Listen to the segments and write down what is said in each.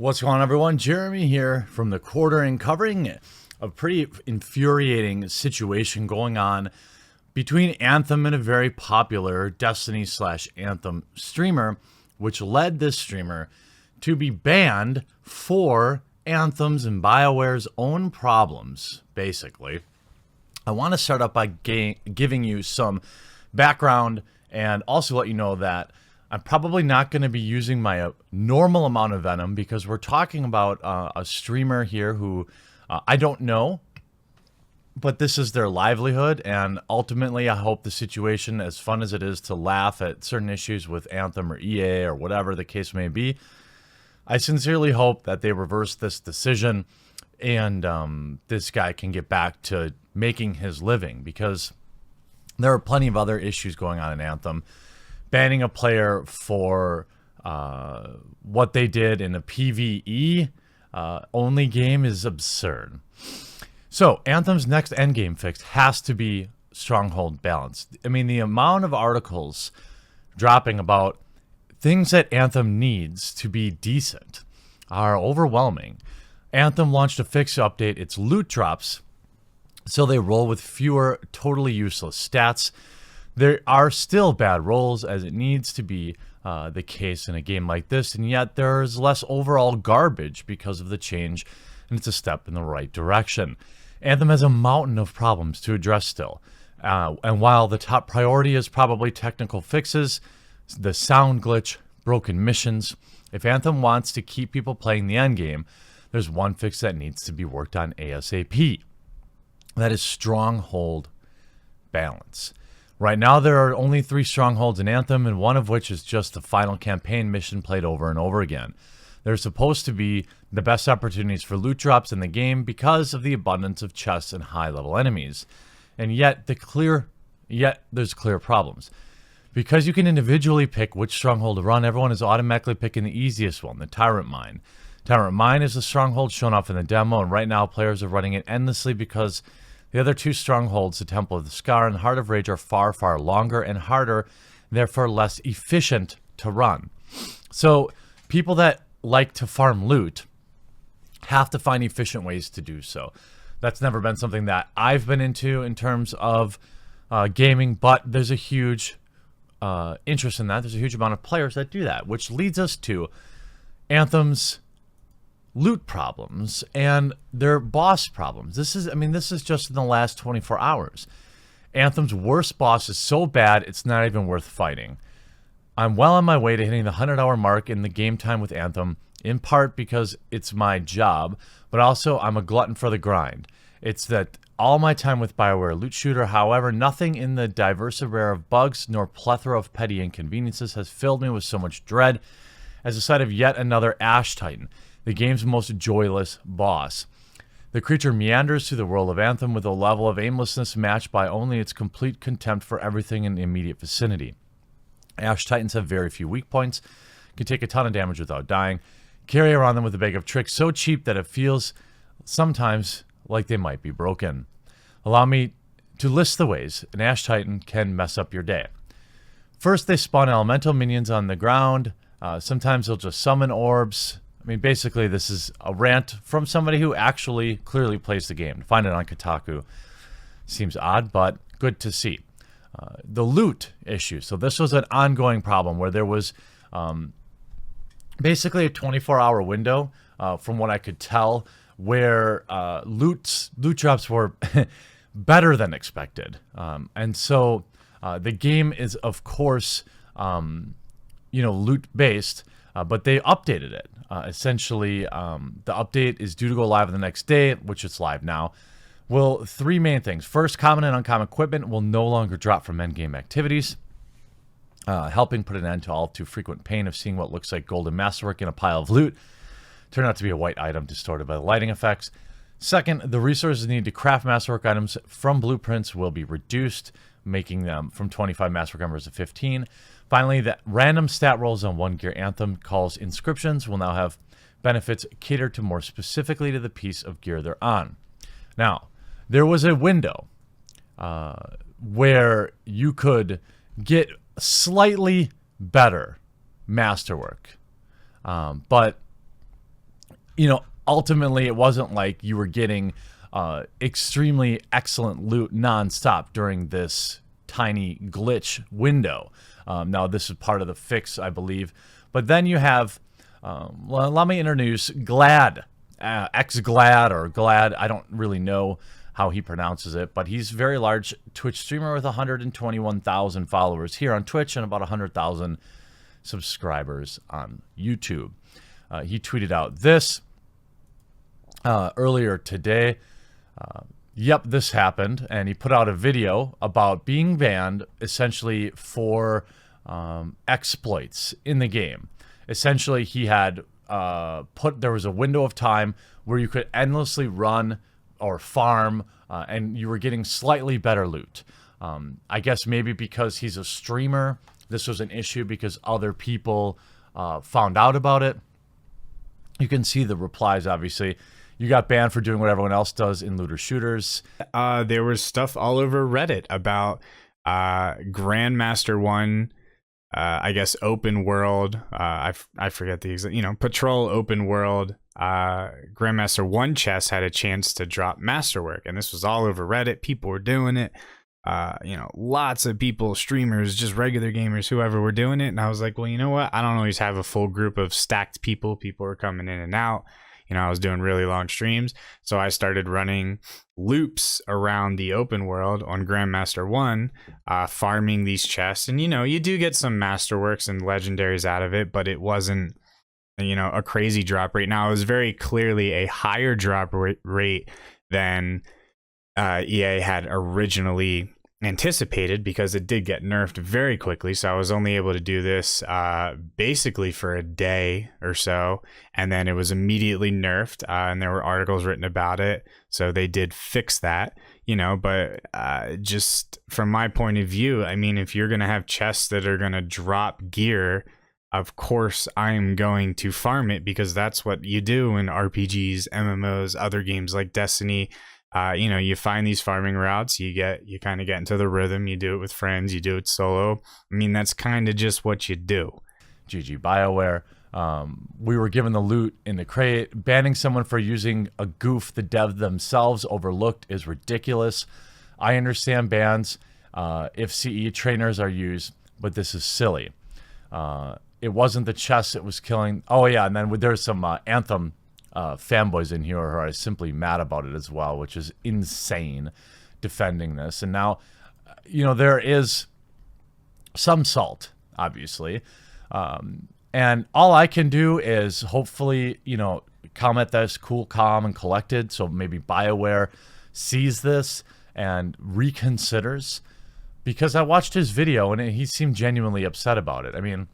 What's going on, everyone? Jeremy here from the Quartering, covering a pretty infuriating situation going on between Anthem and a very popular Destiny/Anthem streamer, which led this streamer to be banned for Anthem's and Bioware's own problems, basically. I want to start up by giving you some background and also let you know that I'm probably not going to be using my normal amount of venom because we're talking about a streamer here who I don't know, but this is their livelihood. And ultimately, I hope the situation, as fun as it is to laugh at certain issues with Anthem or EA or whatever the case may be, I sincerely hope that they reverse this decision and this guy can get back to making his living, because there are plenty of other issues going on in Anthem. Banning a player for what they did in a PvE only game is absurd. So Anthem's next endgame fix has to be stronghold balance. I mean, the amount of articles dropping about things that Anthem needs to be decent are overwhelming. Anthem launched a fix to update its loot drops so they roll with fewer totally useless stats. There are still bad rolls, as it needs to be the case in a game like this, and yet there's less overall garbage because of the change, and it's a step in the right direction. Anthem has a mountain of problems to address still, and while the top priority is probably technical fixes, the sound glitch, broken missions, if Anthem wants to keep people playing the endgame, there's one fix that needs to be worked on ASAP. That is stronghold balance. Right now, there are only 3 strongholds in Anthem, and one of which is just the final campaign mission played over and over again. They're supposed to be the best opportunities for loot drops in the game because of the abundance of chests and high-level enemies. And yet there's clear problems. Because you can individually pick which stronghold to run, everyone is automatically picking the easiest one, the Tyrant Mine. Tyrant Mine is the stronghold shown off in the demo, and right now players are running it endlessly because the other 2 strongholds, the Temple of the Scar and Heart of Rage, are far, far longer and harder, therefore less efficient to run. So people that like to farm loot have to find efficient ways to do so. That's never been something that I've been into in terms of gaming, but there's a huge interest in that. There's a huge amount of players that do that, which leads us to Anthem's loot problems and their boss problems. This is just in the last 24 hours. Anthem's worst boss is so bad it's not even worth fighting. I'm well on my way to hitting the 100-hour mark in the game time with Anthem, in part because it's my job, but also I'm a glutton for the grind. It's that all my time with Bioware loot shooter, however, nothing in the diverse array of bugs nor plethora of petty inconveniences has filled me with so much dread as the sight of yet another Ash Titan, the game's most joyless boss. The creature meanders through the world of Anthem with a level of aimlessness matched by only its complete contempt for everything in the immediate vicinity. Ash Titans have very few weak points, can take a ton of damage without dying, carry around them with a bag of tricks so cheap that it feels sometimes like they might be broken. Allow me to list the ways an Ash Titan can mess up your day. First, they spawn elemental minions on the ground. Sometimes they'll just summon orbs. I mean, basically, this is a rant from somebody who actually clearly plays the game. To find it on Kotaku seems odd, but good to see. The loot issue. So this was an ongoing problem where there was basically a 24-hour window, from what I could tell, where loot drops were better than expected. And so the game is, of course, loot-based, but they updated it. Essentially, the update is due to go live the next day, which it's live now. Well, 3 main things. First, common and uncommon equipment will no longer drop from endgame activities, helping put an end to all too frequent pain of seeing what looks like golden masterwork in a pile of loot turn out to be a white item distorted by the lighting effects. Second, the resources needed to craft masterwork items from blueprints will be reduced, making them from 25 masterwork items to 15. Finally, that random stat rolls on one gear Anthem calls inscriptions will now have benefits catered to more specifically to the piece of gear they're on. Now, there was a window where you could get slightly better masterwork, but ultimately it wasn't like you were getting extremely excellent loot nonstop during this tiny glitch window. Now, this is part of the fix, I believe. But then you have, let me introduce Glad, X-Glad or Glad. I don't really know how he pronounces it, but he's a very large Twitch streamer with 121,000 followers here on Twitch and about 100,000 subscribers on YouTube. He tweeted out this earlier today. Yep, this happened, and he put out a video about being banned essentially for exploits in the game. Essentially, he had there was a window of time where you could endlessly run or farm, and you were getting slightly better loot. I guess maybe because he's a streamer, this was an issue because other people found out about it. You can see the replies, obviously. You got banned for doing what everyone else does in looter shooters. There was stuff all over Reddit about Grandmaster 1, I guess open world. I forget the exact, patrol open world. Grandmaster 1 chess had a chance to drop masterwork, and this was all over Reddit. People were doing it. Lots of people, streamers, just regular gamers, whoever were doing it. And I was like, well, you know what? I don't always have a full group of stacked people. People were coming in and out. I was doing really long streams, so I started running loops around the open world on Grandmaster 1, farming these chests. And, you do get some masterworks and legendaries out of it, but it wasn't, a crazy drop rate. Now, it was very clearly a higher drop rate than EA had originally anticipated, because it did get nerfed very quickly. So I was only able to do this basically for a day or so, and then it was immediately nerfed, and there were articles written about it, so they did fix that, but just from my point of view, I mean, if you're gonna have chests that are gonna drop gear, of course I'm going to farm it, because that's what you do in RPGs, MMOs, other games like Destiny. You find these farming routes, you kind of get into the rhythm, you do it with friends, you do it solo. I mean, that's kind of just what you do. GG Bioware. We were given the loot in the crate. Banning someone for using a goof the dev themselves overlooked is ridiculous. I understand bans if CE trainers are used, but this is silly. It wasn't the chest it was killing. Oh yeah, and then there's some Anthem fanboys in here who are simply mad about it as well, which is insane, defending this. And now, there is some salt, obviously. And all I can do is hopefully, comment this cool, calm, and collected. So maybe BioWare sees this and reconsiders, because I watched his video and he seemed genuinely upset about it. I mean,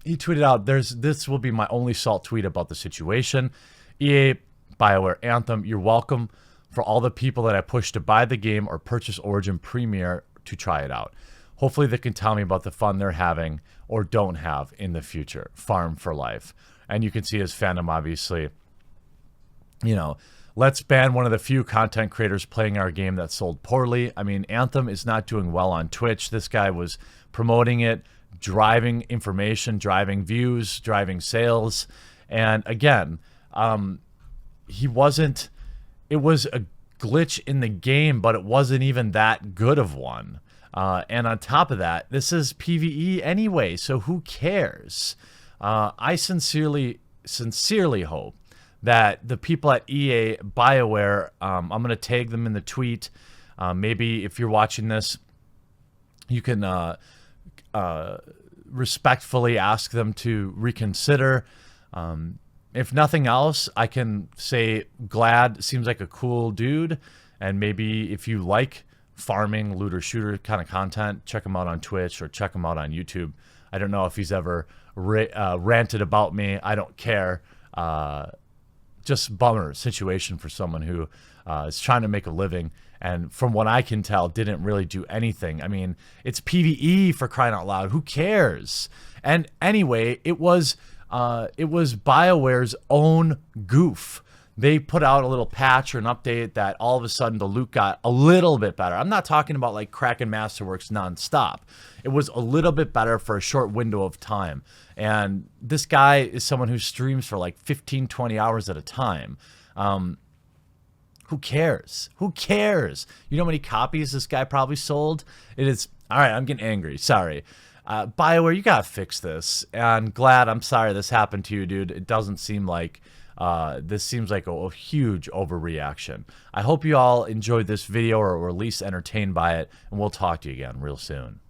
he tweeted out, this will be my only salt tweet about the situation. EA, BioWare, Anthem, you're welcome for all the people that I pushed to buy the game or purchase Origin Premier to try it out. Hopefully they can tell me about the fun they're having or don't have in the future. Farm for life. And you can see his fandom, obviously. Let's ban one of the few content creators playing our game that sold poorly. I mean, Anthem is not doing well on Twitch. This guy was promoting it, driving information, driving views, driving sales. And again, it was a glitch in the game, but it wasn't even that good of one. And on top of that, this is PvE anyway, so who cares? I sincerely hope that the people at EA, BioWare, I'm going to tag them in the tweet. Maybe if you're watching this, you can respectfully ask them to reconsider. If nothing else, I can say Glad seems like a cool dude, and maybe if you like farming, looter shooter kind of content, check him out on Twitch or check him out on YouTube. I don't know if he's ever ranted about me. I don't care. Just bummer situation for someone who is trying to make a living, and from what I can tell, didn't really do anything. I mean, it's PvE, for crying out loud. Who cares? And anyway, it was BioWare's own goof they put out a little patch or an update that all of a sudden the loot got a little bit better. I'm not talking about like Kraken Masterworks nonstop. It was a little bit better for a short window of time. And this guy is someone who streams for like 15, 20 hours at a time. Who cares? Who cares? You know how many copies this guy probably sold? It is, all right, I'm getting angry. Sorry. BioWare, you gotta fix this. And glad, I'm sorry this happened to you, dude. It doesn't seem like, this seems like a huge overreaction. I hope you all enjoyed this video or were at least entertained by it, and we'll talk to you again real soon.